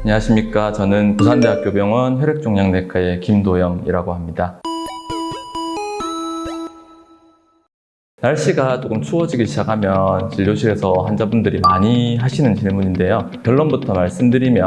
안녕하십니까. 저는 부산대학교 병원 혈액종양내과의 김도영이라고 합니다. 날씨가 조금 추워지기 시작하면 진료실에서 환자분들이 많이 하시는 질문인데요. 결론부터 말씀드리면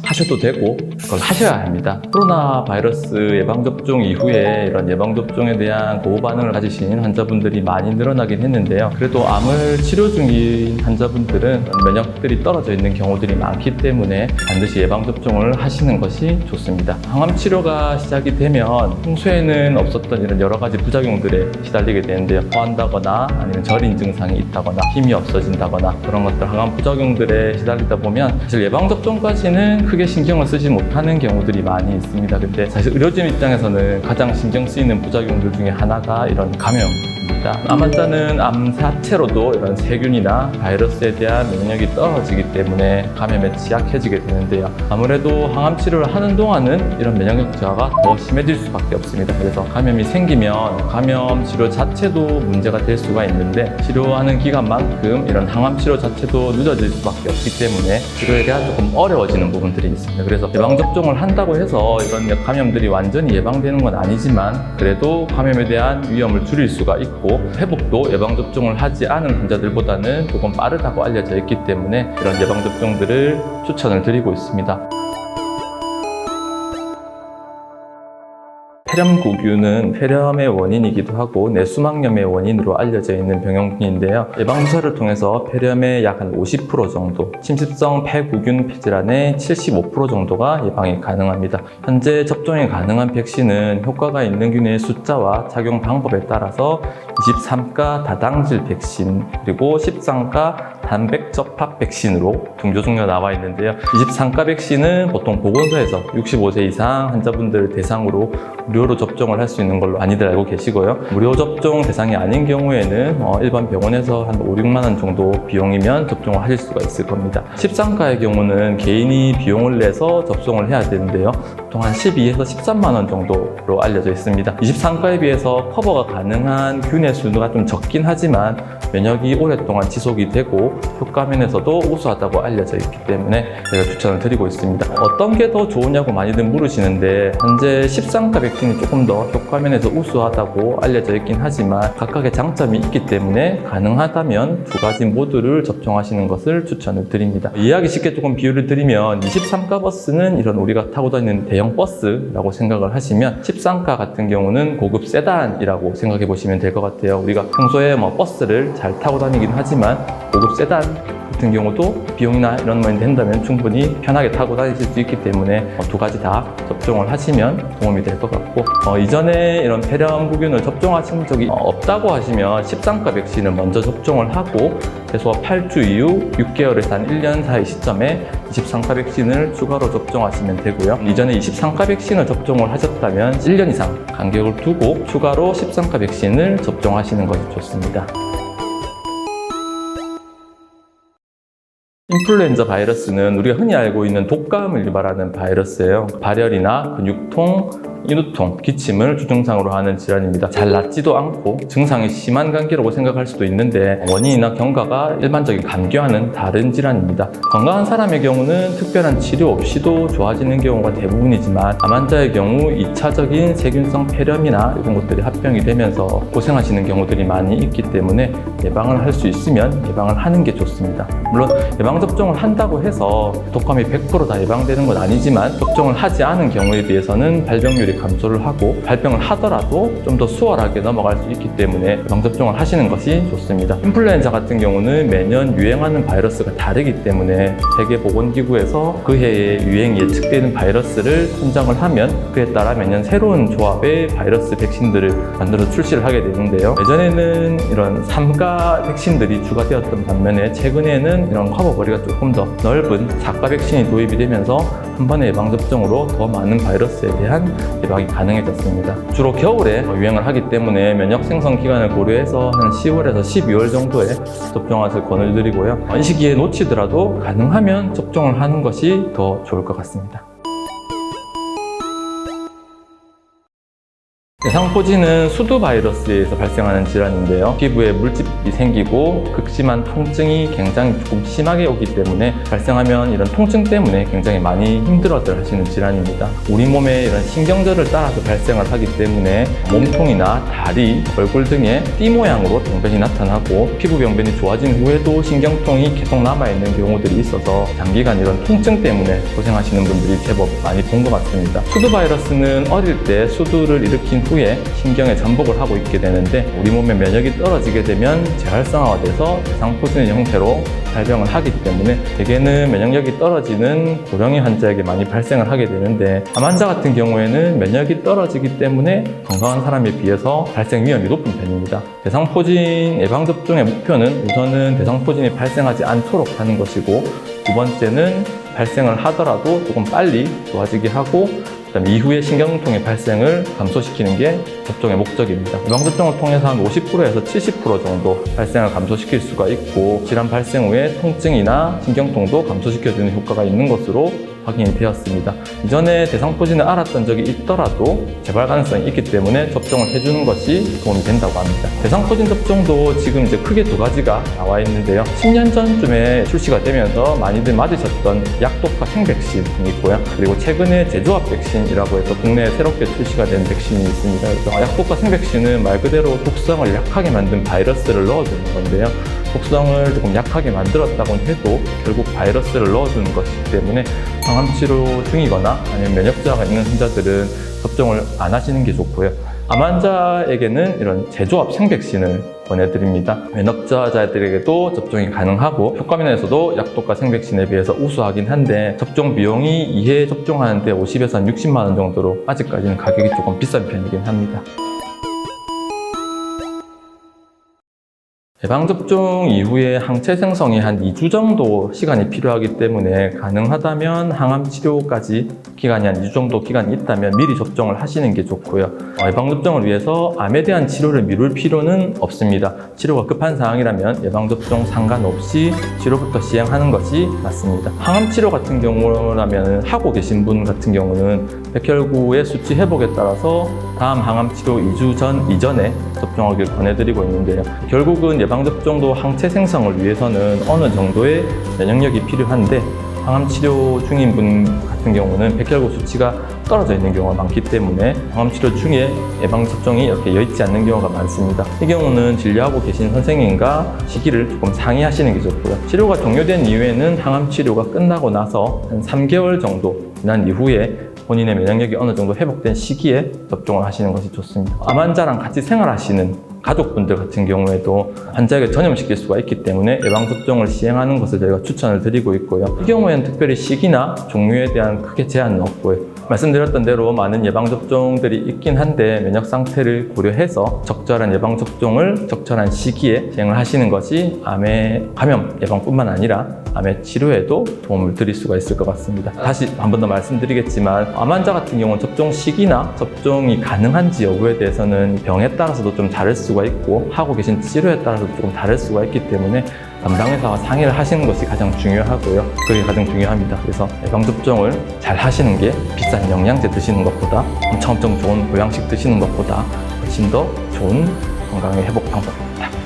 하셔도 되고 그걸 하셔야 합니다. 코로나 바이러스 예방접종 이후에 이런 예방접종에 대한 고부 반응을 가지신 환자분들이 많이 늘어나긴 했는데요. 그래도 암을 치료 중인 환자분들은 면역들이 떨어져 있는 경우들이 많기 때문에 반드시 예방접종을 하시는 것이 좋습니다. 항암 치료가 시작이 되면 평소에는 없었던 이런 여러 가지 부작용들에 시달리게 되는데요. 토한다거나 아니면 저린 증상이 있다거나 힘이 없어진다거나 그런 것들 항암 부작용들에 시달리다 보면 사실 예방접종까지는 크게 신경을 쓰지 못하는 경우들이 많이 있습니다. 근데 사실 의료진 입장에서는 가장 신경 쓰이는 부작용들 중에 하나가 이런 감염입니다. 암 환자는 암 자체로도 이런 세균이나 바이러스에 대한 면역력이 떨어지기 때문에 감염에 취약해지게 되는데요. 아무래도 항암 치료를 하는 동안은 이런 면역력 저하가 더 심해질 수밖에 없습니다. 그래서 감염이 생기면 감염 치료 자체도 문제가 될 수가 있는데 치료하는 기간만큼 이런 항암 치료 자체도 늦어질 수밖에 없기 때문에 치료가 조금 어려워지는 부분들이 있습니다. 그래서 예방접종을 한다고 해서 이런 감염들이 완전히 예방되는 건 아니지만 그래도 감염에 대한 위험을 줄일 수가 있고 회복도 예방접종을 하지 않은 환자들보다는 조금 빠르다고 알려져 있기 때문에 이런 예방접종들을 추천을 드리고 있습니다. 폐렴구균은 폐렴의 원인이기도 하고 뇌수막염의 원인으로 알려져 있는 병용균인데요. 예방주사를 통해서 폐렴의 약 한 50% 정도, 침습성 폐구균 폐질환의 75% 정도가 예방이 가능합니다. 현재 접종이 가능한 백신은 효과가 있는 균의 숫자와 착용 방법에 따라서 23가 다당질 백신 그리고 13가 단백 접합 백신으로 등조 종류가 나와 있는데요. 23가 백신은 보통 보건소에서 65세 이상 환자분들 대상으로 무료로 접종을 할 수 있는 걸로 많이들 알고 계시고요. 무료 접종 대상이 아닌 경우에는 일반 병원에서 한 5, 6만 원 정도 비용이면 접종을 하실 수가 있을 겁니다. 13가의 경우는 개인이 비용을 내서 접종을 해야 되는데요. 보통 한 12에서 13만 원 정도로 알려져 있습니다. 23가에 비해서 커버가 가능한 균의 수가 좀 적긴 하지만 면역이 오랫동안 지속이 되고 효과 면에서도 우수하다고 알려져 있기 때문에 제가 추천을 드리고 있습니다. 어떤 게 더 좋으냐고 많이들 물으시는데 현재 13가 백신이 조금 더 효과 면에서 우수하다고 알려져 있긴 하지만 각각의 장점이 있기 때문에 가능하다면 두 가지 모두를 접종하시는 것을 추천을 드립니다. 이해하기 쉽게 조금 비유를 드리면 23가 버스는 이런 우리가 타고 다니는 대형 버스라고 생각을 하시면 13가 같은 경우는 고급 세단이라고 생각해 보시면 될 것 같아요. 우리가 평소에 버스를 잘 타고 다니긴 하지만 고급 세단 같은 경우도 비용이나 이런 면이 된다면 충분히 편하게 타고 다니실 수 있기 때문에 두 가지 다 접종을 하시면 도움이 될 것 같고 이전에 이런 폐렴구균을 접종하신 적이 없다고 하시면 13가 백신을 먼저 접종을 하고 최소 8주 이후 6개월에서 한 1년 사이 시점에 23가 백신을 추가로 접종하시면 되고요. 이전에 23가 백신을 접종을 하셨다면 1년 이상 간격을 두고 추가로 13가 백신을 접종하시는 것이 좋습니다. 인플루엔자 바이러스는 우리가 흔히 알고 있는 독감을 유발하는 바이러스예요. 발열이나 근육통, 인후통, 기침을 주증상으로 하는 질환입니다. 잘 낫지도 않고 증상이 심한 감기라고 생각할 수도 있는데 원인이나 경과가 일반적인 감기와는 다른 질환입니다. 건강한 사람의 경우는 특별한 치료 없이도 좋아지는 경우가 대부분이지만 암 환자의 경우 2차적인 세균성 폐렴이나 이런 것들이 합병이 되면서 고생하시는 경우들이 많이 있기 때문에 예방을 할 수 있으면 예방을 하는 게 좋습니다. 물론 예방접종을 한다고 해서 독감이 100% 다 예방되는 건 아니지만 접종을 하지 않은 경우에 비해서는 발병률이 감소를 하고 발병을 하더라도 좀 더 수월하게 넘어갈 수 있기 때문에 예방접종을 하시는 것이 좋습니다. 인플루엔자 같은 경우는 매년 유행하는 바이러스가 다르기 때문에 세계보건기구에서 그 해에 유행이 예측되는 바이러스를 선정을 하면 그에 따라 매년 새로운 조합의 바이러스 백신들을 만들어 출시를 하게 되는데요. 예전에는 이런 3가 백신들이 추가되었던 반면에 최근에는 이런 커버거리가 조금 더 넓은 4가 백신이 도입이 되면서 한 번의 예방접종으로 더 많은 바이러스에 대한 예방이 가능해졌습니다. 주로 겨울에 유행을 하기 때문에 면역 생성 기간을 고려해서 한 10월에서 12월 정도에 접종하실 권유드리고요. 이 시기에 놓치더라도 가능하면 접종을 하는 것이 더 좋을 것 같습니다. 대상포진은 수두 바이러스에서 발생하는 질환인데요. 피부에 물집이 생기고 극심한 통증이 굉장히 조금 심하게 오기 때문에 발생하면 이런 통증 때문에 굉장히 많이 힘들어들 하시는 질환입니다. 우리 몸의 이런 신경절을 따라서 발생을 하기 때문에 몸통이나 다리, 얼굴 등의 띠 모양으로 병변이 나타나고 피부 병변이 좋아진 후에도 신경통이 계속 남아있는 경우들이 있어서 장기간 이런 통증 때문에 고생하시는 분들이 제법 많이 본 것 같습니다. 수두 바이러스는 어릴 때 수두를 일으킨 후에 신경에 잠복을 하고 있게 되는데 우리 몸의 면역이 떨어지게 되면 재활성화가 돼서 대상포진의 형태로 발병을 하기 때문에 대개는 면역력이 떨어지는 고령의 환자에게 많이 발생을 하게 되는데 암 환자 같은 경우에는 면역이 떨어지기 때문에 건강한 사람에 비해서 발생 위험이 높은 편입니다. 대상포진 예방접종의 목표는 우선은 대상포진이 발생하지 않도록 하는 것이고 두 번째는 발생을 하더라도 조금 빨리 좋아지게 하고 그다음에 이후에 신경통의 발생을 감소시키는 게 접종의 목적입니다. 예방접종을 통해서 한 50%에서 70% 정도 발생을 감소시킬 수가 있고 질환 발생 후에 통증이나 신경통도 감소시켜주는 효과가 있는 것으로 확인이 되었습니다. 이전에 대상포진을 앓았던 적이 있더라도 재발 가능성이 있기 때문에 접종을 해주는 것이 도움이 된다고 합니다. 대상포진 접종도 지금 이제 크게 두 가지가 나와 있는데요. 10년 전쯤에 출시가 되면서 많이들 맞으셨던 약독화 생백신이 있고요. 그리고 최근에 제조합 백신이라고 해서 국내에 새롭게 출시가 된 백신이 있습니다. 그래서 약독화 생백신은 말 그대로 독성을 약하게 만든 바이러스를 넣어주는 건데요. 독성을 조금 약하게 만들었다고는 해도 결국 바이러스를 넣어주는 것이기 때문에 항암치료 중이거나 아니면 면역저하가 있는 환자들은 접종을 안 하시는 게 좋고요. 암 환자에게는 이런 제조합 생백신을 보내드립니다. 면역저하자들에게도 접종이 가능하고 효과 면에서도 약독과 생백신에 비해서 우수하긴 한데 접종 비용이 2회 접종하는데 50에서 60만 원 정도로 아직까지는 가격이 조금 비싼 편이긴 합니다. 예방접종 이후에 항체 생성이 한 2주 정도 시간이 필요하기 때문에 가능하다면 항암치료까지 기간이 한 2주 정도 기간이 있다면 미리 접종을 하시는 게 좋고요. 예방접종을 위해서 암에 대한 치료를 미룰 필요는 없습니다. 치료가 급한 사항이라면 예방접종 상관없이 치료부터 시행하는 것이 맞습니다. 항암치료 같은 경우라면 하고 계신 분 같은 경우는 백혈구의 수치 회복에 따라서 다음 항암치료 2주 전 이전에 접종하길 권해드리고 있는데요. 결국은 예방접종도 항체 생성을 위해서는 어느 정도의 면역력이 필요한데 항암치료 중인 분 같은 경우는 백혈구 수치가 떨어져 있는 경우가 많기 때문에 항암치료 중에 예방접종이 이렇게 여의치 않는 경우가 많습니다. 이 경우는 진료하고 계신 선생님과 시기를 조금 상의하시는 게 좋고요. 치료가 종료된 이후에는 항암치료가 끝나고 나서 한 3개월 정도 지난 이후에 본인의 면역력이 어느 정도 회복된 시기에 접종을 하시는 것이 좋습니다. 암 환자랑 같이 생활하시는 가족분들 같은 경우에도 환자에게 전염시킬 수가 있기 때문에 예방접종을 시행하는 것을 저희가 추천을 드리고 있고요. 이 경우에는 특별히 시기나 종류에 대한 크게 제한은 없고요. 말씀드렸던 대로 많은 예방접종들이 있긴 한데 면역 상태를 고려해서 적절한 예방접종을 적절한 시기에 시행을 하시는 것이 암의 감염 예방뿐만 아니라 암의 치료에도 도움을 드릴 수가 있을 것 같습니다. 다시 한 번 더 말씀드리겠지만 암 환자 같은 경우는 접종 시기나 접종이 가능한지 여부에 대해서는 병에 따라서도 좀 다를 수가 있고 하고 계신 치료에 따라서도 조금 다를 수가 있기 때문에 담당 의사와 상의를 하시는 것이 가장 중요하고요. 그게 가장 중요합니다. 그래서 예방접종을 잘 하시는 게 비싼 영양제 드시는 것보다 엄청 좋은 보양식 드시는 것보다 훨씬 더 좋은 건강의 회복 방법입니다.